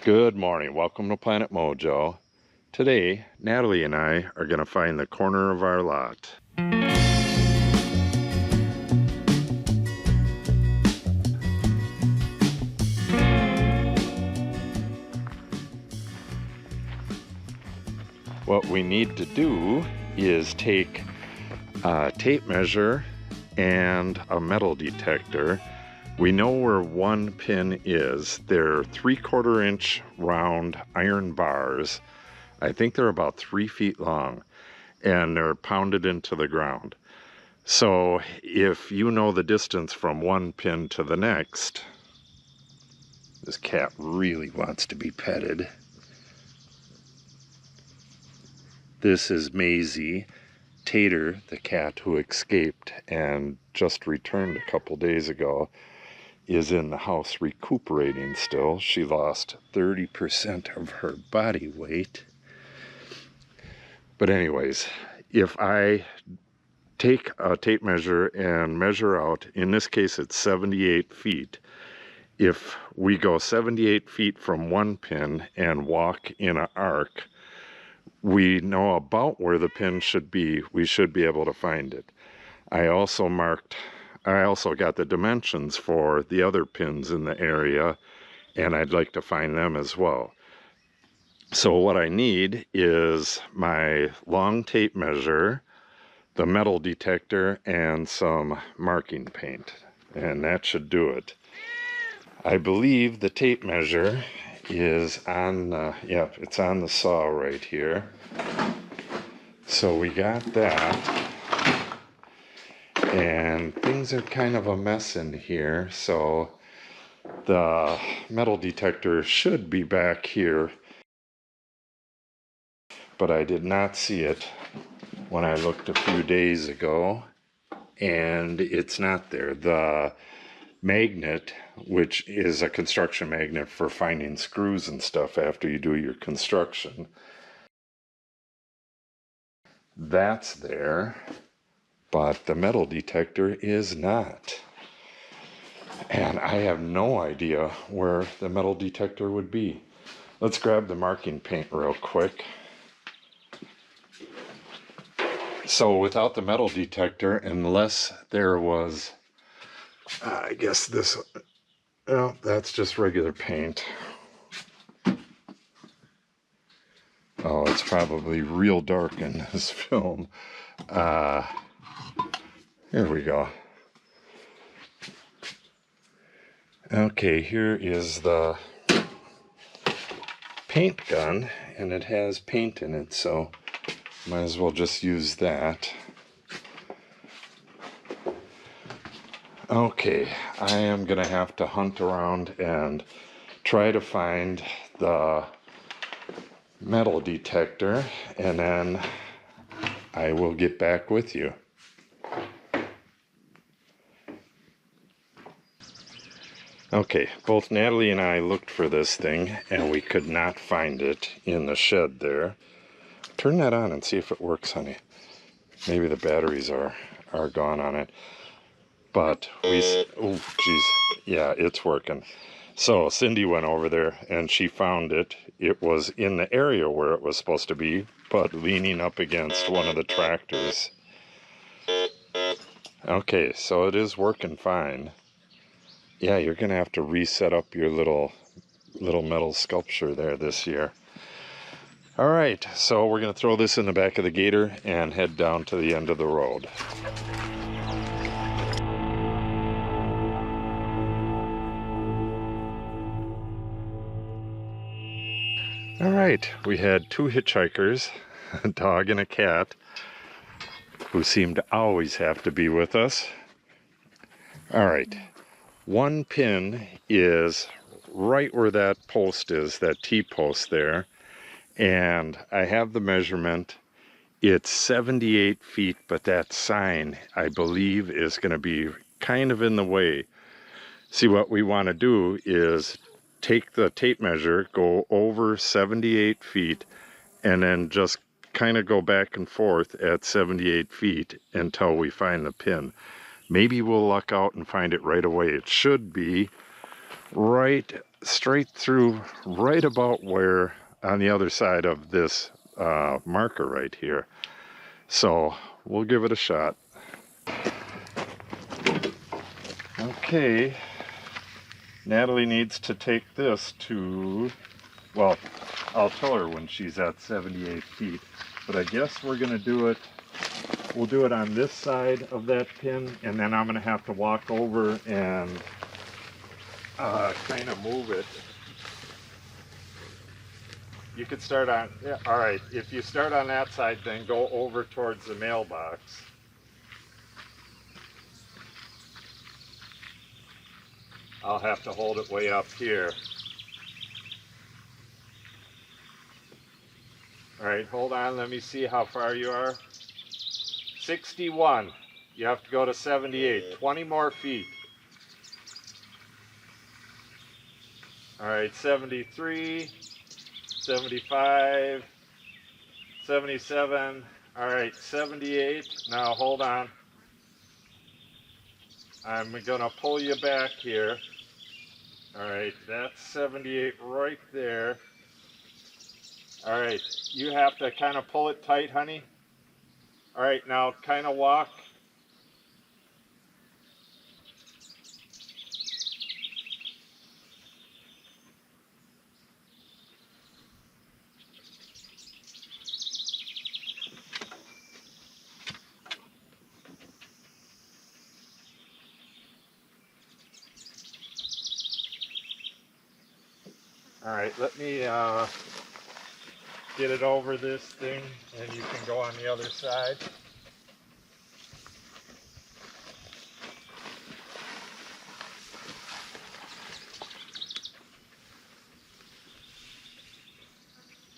Good morning. Welcome to Planet Mojo. Today, Natalie and I are going to find the corner of our lot. What we need to do is take a tape measure and a metal detector. We know where one pin is. They're 3/4 inch round iron bars. I think they're about 3 feet long, and they're pounded into the ground. So if you know the distance from one pin to the next, this cat really wants to be petted. This is Maisie. Tater, the cat who escaped and just returned a couple days ago, is in the house recuperating still. She lost 30% of her body weight. But anyways, if I take a tape measure and measure out, in this case it's 78 feet. If we go 78 feet from one pin and walk in an arc, we know about where the pin should be. We should be able to find it. I also got the dimensions for the other pins in the area, and I'd like to find them as well. So what I need is my long tape measure, the metal detector, and some marking paint, and that should do it. I believe the tape measure is on it's on the saw right here. So we got that, and things are kind of a mess in here, so the metal detector should be back here, but I did not see it when I looked a few days ago, and it's not there. The magnet, which is a construction magnet for finding screws and stuff after you do your construction, that's there, but the metal detector is not. And I have no idea where the metal detector would be. Let's grab the marking paint real quick. So without the metal detector, unless there was, I guess this, well, that's just regular paint. Oh, it's probably real dark in this film. Here we go. Okay, here is the paint gun, and it has paint in it, so might as well just use that. Okay, I am gonna have to hunt around and try to find the metal detector, and then I will get back with you. Okay, both Natalie and I looked for this thing, and we could not find it in the shed there. Turn that on and see if it works, honey. Maybe the batteries are gone on it. But oh geez, yeah, it's working. So Cindy went over there and she found it. It was in the area where it was supposed to be, but leaning up against one of the tractors. Okay, so it is working fine. Yeah, you're gonna have to reset up your little metal sculpture there this year. All right, so we're gonna throw this in the back of the gator and head down to the end of the road. All right, we had two hitchhikers, a dog and a cat, who seem to always have to be with us. All right, one pin is right where that post is, that T-post there, and I have the measurement. It's 78 feet, but that sign, I believe, is going to be kind of in the way. See, what we want to do is take the tape measure, go over 78 feet, and then just kind of go back and forth at 78 feet until we find the pin. Maybe we'll luck out and find it right away. It should be right straight through right about where on the other side of this marker right here. So we'll give it a shot. Okay, Natalie needs to take this to, well, I'll tell her when she's at 78 feet, but I guess we're gonna do it, we'll do it on this side of that pin, and then I'm gonna have to walk over and kind of move it. You could start on, yeah, all right, if you start on that side, then go over towards the mailbox. I'll have to hold it way up here. All right, hold on, let me see how far you are. 61. You have to go to 78. 20 more feet. All right, 73, 75, 77. All right, 78. Now hold on. I'm gonna pull you back here. All right, that's 78 right there. All right, you have to kind of pull it tight, honey. All right, now kind of walk. All right, let me get it over this thing, and you can go on the other side.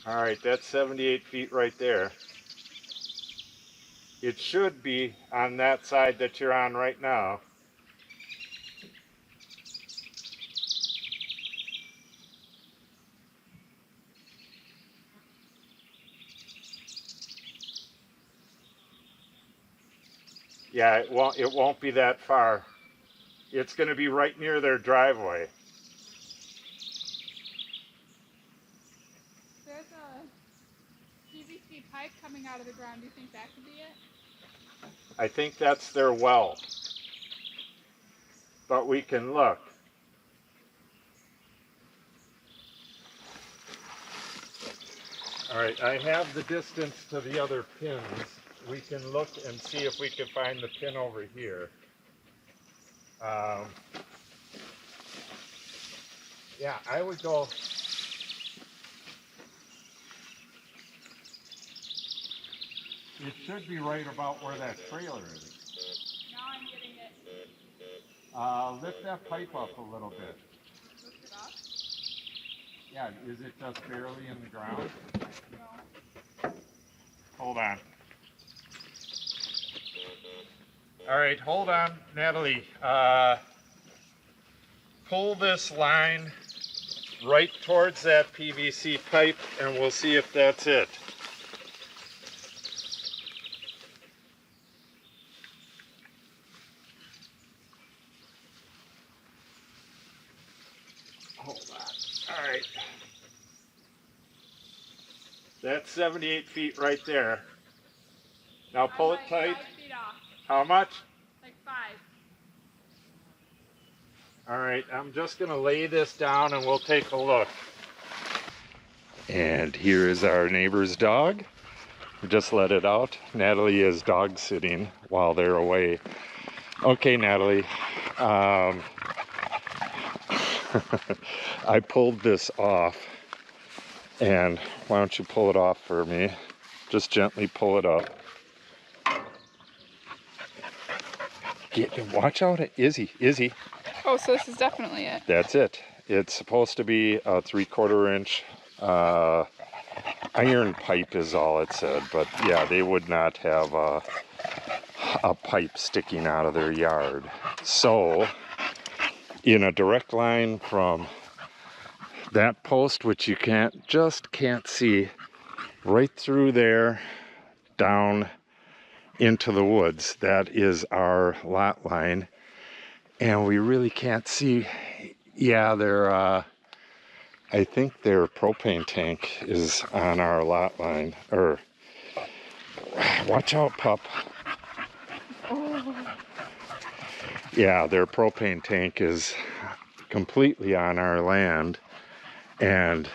All right, that's 78 feet right there. It should be on that side that you're on right now. Yeah, it won't be that far. It's going to be right near their driveway. There's a PVC pipe coming out of the ground. Do you think that could be it? I think that's their well. But we can look. All right, I have the distance to the other pins. We can look and see if we can find the pin over here. Yeah, I would go. It should be right about where that trailer is. Now I'm getting it. Lift that pipe up a little bit. Lift it up? Yeah, is it just barely in the ground? No. Hold on. All right, hold on, Natalie. Pull this line right towards that PVC pipe, and we'll see if that's it. Hold on. All right. That's 78 feet right there. Now pull it tight. 5 feet off. How much? Like 5. All right, I'm just gonna lay this down and we'll take a look. And here is our neighbor's dog. We just let it out. Natalie is dog sitting while they're away. Okay, Natalie. I pulled this off, and why don't you pull it off for me? Just gently pull it up. Watch out, Izzy. Oh, so this is definitely it. That's it. It's supposed to be a 3/4 inch iron pipe is all it said, but yeah, they would not have a pipe sticking out of their yard. So, in a direct line from that post, which you can't see, right through there, down into the woods, that is our lot line. And we really can't see. Yeah, they're I think their propane tank is on our lot line. Or, watch out, pup. Oh. Yeah, their propane tank is completely on our land, and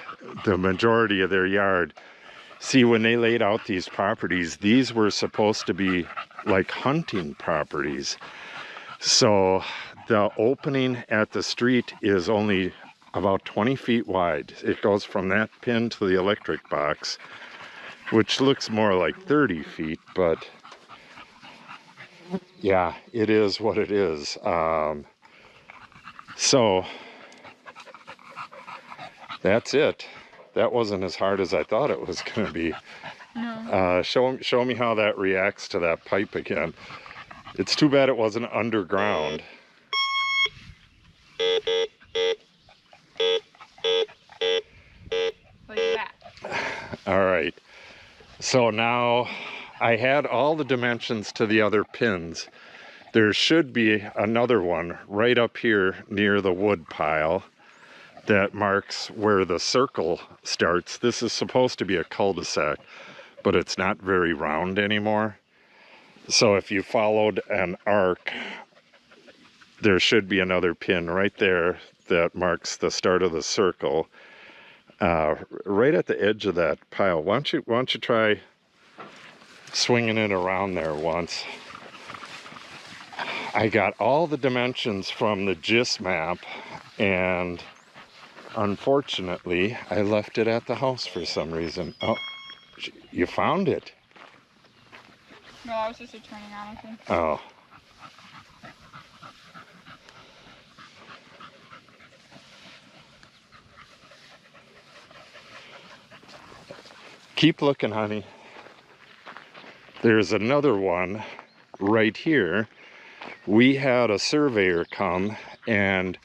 the majority of their yard. See, when they laid out these properties, these were supposed to be like hunting properties. So the opening at the street is only about 20 feet wide. It goes from that pin to the electric box, which looks more like 30 feet, but yeah, it is what it is. So that's it. That wasn't as hard as I thought it was going to be. No. Show me how that reacts to that pipe again. It's too bad it wasn't underground. Like that. All right. So now I had all the dimensions to the other pins. There should be another one right up here near the wood pile that marks where the circle starts. This is supposed to be a cul-de-sac, but it's not very round anymore. So if you followed an arc, there should be another pin right there that marks the start of the circle, right at the edge of that pile. Why don't you try swinging it around there once? I got all the dimensions from the GIS map, and unfortunately, I left it at the house for some reason. Oh, you found it? No, that was just a turning on, I think. Oh. Keep looking, honey. There's another one right here. We had a surveyor come, and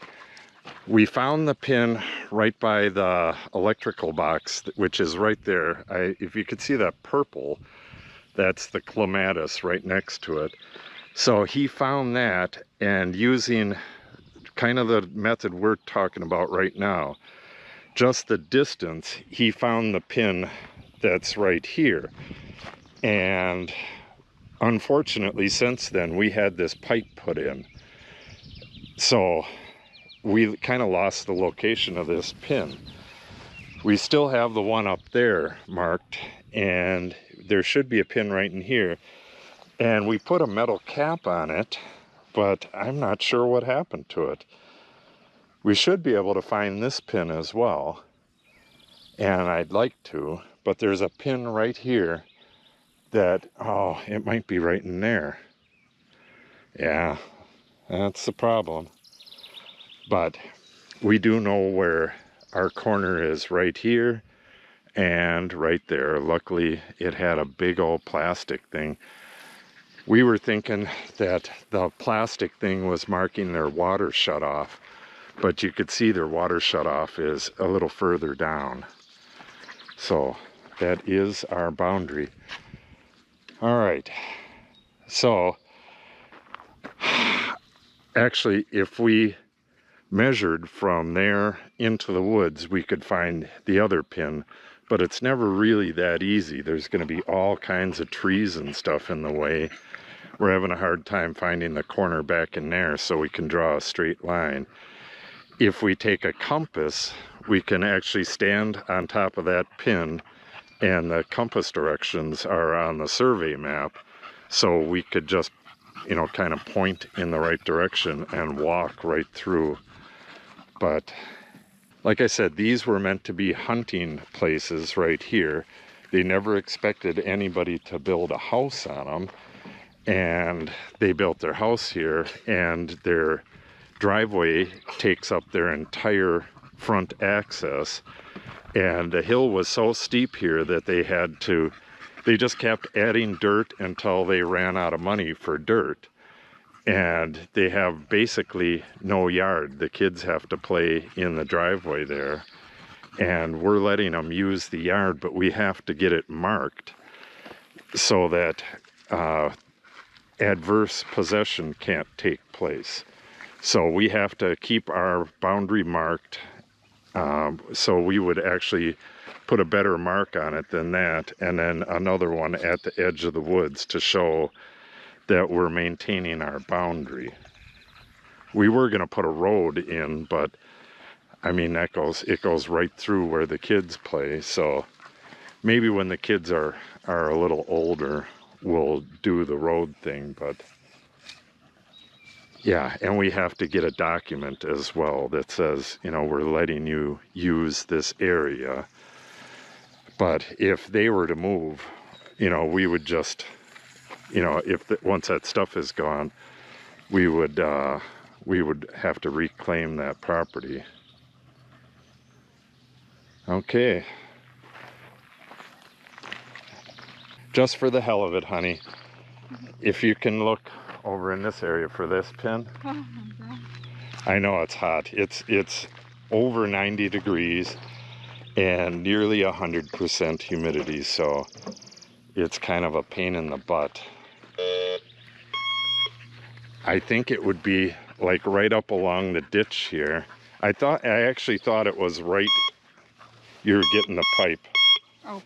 we found the pin right by the electrical box, which is right there. If you could see that purple, that's the clematis right next to it. So he found that, and using kind of the method we're talking about right now, just the distance, he found the pin that's right here. And unfortunately, since then, we had this pipe put in. So we kind of lost the location of this pin. We still have the one up there marked, and there should be a pin right in here. And we put a metal cap on it, but I'm not sure what happened to it. We should be able to find this pin as well, and I'd like to, but there's a pin right here that, oh, it might be right in there. Yeah, that's the problem. But we do know where our corner is, right here and right there. Luckily, it had a big old plastic thing. We were thinking that the plastic thing was marking their water shutoff, but you could see their water shutoff is a little further down. So that is our boundary. All right. So actually, if we measured from there into the woods, we could find the other pin, but it's never really that easy. There's going to be all kinds of trees and stuff in the way. We're having a hard time finding the corner back in there so we can draw a straight line. If we take a compass, we can actually stand on top of that pin, and the compass directions are on the survey map, so we could just, you know, kind of point in the right direction and walk right through. But like I said, these were meant to be hunting places right here. They never expected anybody to build a house on them, and they built their house here, and their driveway takes up their entire front access. And the hill was so steep here that they just kept adding dirt until they ran out of money for dirt. And they have basically no yard. The kids have to play in the driveway there. And we're letting them use the yard, but we have to get it marked so that adverse possession can't take place. So we have to keep our boundary marked So we would actually put a better mark on it than that, and then another one at the edge of the woods to show that we're maintaining our boundary. We were going to put a road in, but I mean, it goes right through where the kids play. So maybe when the kids are a little older, we'll do the road thing. But yeah, and we have to get a document as well that says, you know, we're letting you use this area. But if they were to move, you know, we would just, you know, once that stuff is gone, we would have to reclaim that property. Okay. Just for the hell of it, honey, if you can look over in this area for this pin. Oh my God. I know it's hot. It's over 90 degrees and nearly 100% humidity, so it's kind of a pain in the butt. I think it would be like right up along the ditch here. I actually thought it was right. You're getting the pipe. Oh.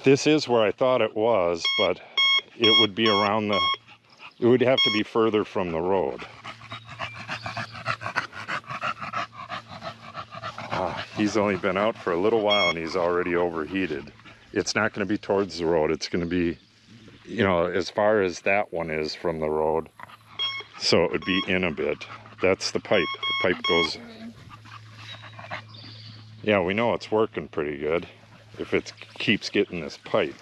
This is where I thought it was, but it would be around it would have to be further from the road. He's only been out for a little while and he's already overheated. It's not going to be towards the road. It's going to be, you know, as far as that one is from the road. So it would be in a bit. That's the pipe. The pipe goes. Yeah, we know it's working pretty good if it keeps getting this pipe.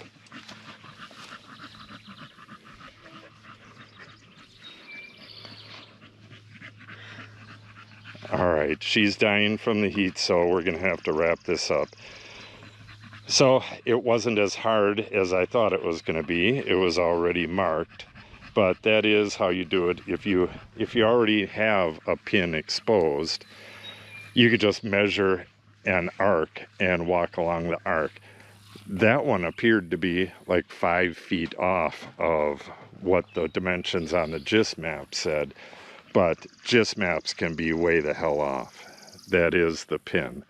All right, she's dying from the heat, so we're gonna have to wrap this up. So it wasn't as hard as I thought it was gonna be. It was already marked, but that is how you do it. If you already have a pin exposed, you could just measure an arc and walk along the arc. That one appeared to be like 5 feet off of what the dimensions on the GIS map said, but GIS maps can be way the hell off. That is the pin.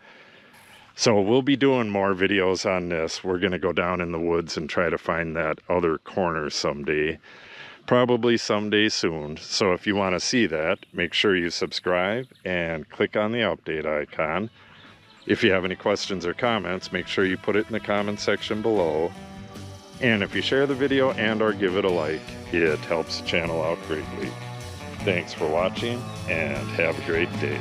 So we'll be doing more videos on this. We're gonna go down in the woods and try to find that other corner someday, probably someday soon. So if you wanna see that, make sure you subscribe and click on the update icon. If you have any questions or comments, make sure you put it in the comment section below. And if you share the video and or give it a like, it helps the channel out greatly. Thanks for watching and have a great day.